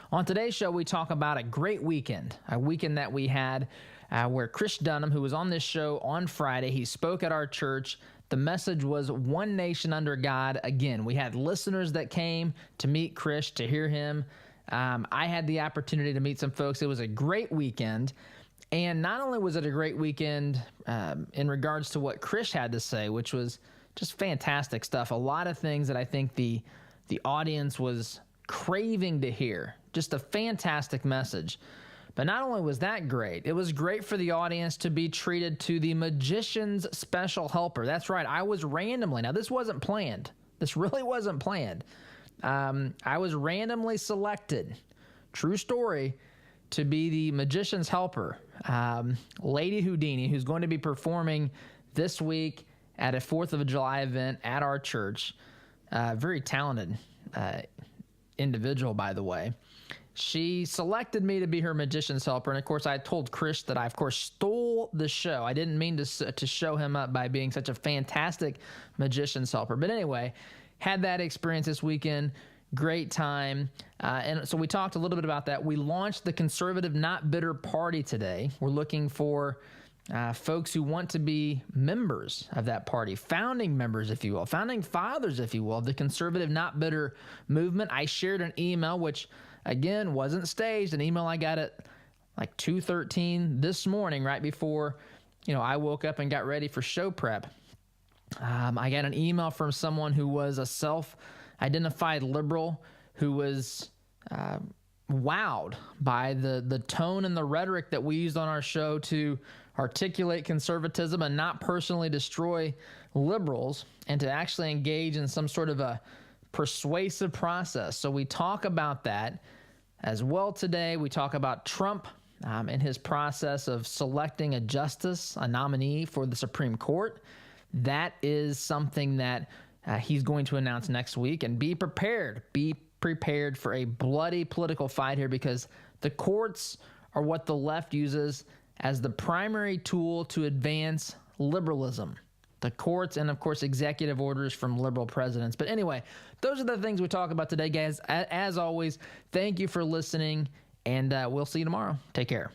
On today's show, we talk about a great weekend, a weekend that we had where Chris Dunham, who was on this show on Friday, he spoke at our church. The message was One Nation Under God. Again, we had listeners that came to meet Chris, to hear him. I had the opportunity to meet some folks. It was a great weekend. And not only was it a great weekend in regards to what Chris had to say, which was just fantastic stuff, a lot of things that I think the audience was craving to hear. Just a fantastic message. But not only was that great, it was great for the audience to be treated to the Magician's Special Helper. That's right, I was randomly, now this wasn't planned. This really wasn't planned. I was randomly selected, true story, to be the Magician's Helper. Lady Houdini, who's going to be performing this week at a 4th of July event at our church. Very talented individual, by the way. She selected me to be her Magician's Helper, and of course I told Chris that I, of course, stole the show. I didn't mean to show him up by being such a fantastic Magician's Helper. But anyway, had that experience this weekend. Great time. And so we talked a little bit about that. We launched the Conservative Not Bitter Party today. We're looking for folks who want to be members of that party, founding members, if you will, founding fathers, if you will, of the Conservative Not Bitter movement. I shared an email, which, again, wasn't staged, an email I got at like 2:13 this morning, right before, I woke up and got ready for show prep. I got an email from someone who was a self-identified liberal who was wowed by the tone and the rhetoric that we used on our show to articulate conservatism and not personally destroy liberals, and to actually engage in some sort of a persuasive process. So we talk about that as well today. We talk about Trump and his process of selecting a justice, a nominee for the Supreme Court. That is something that he's going to announce next week. And be prepared. Be prepared for a bloody political fight here, because the courts are what the left uses as the primary tool to advance liberalism. The courts and, of course, executive orders from liberal presidents. But anyway, those are the things we talk about today, guys. As always, thank you for listening, and we'll see you tomorrow. Take care.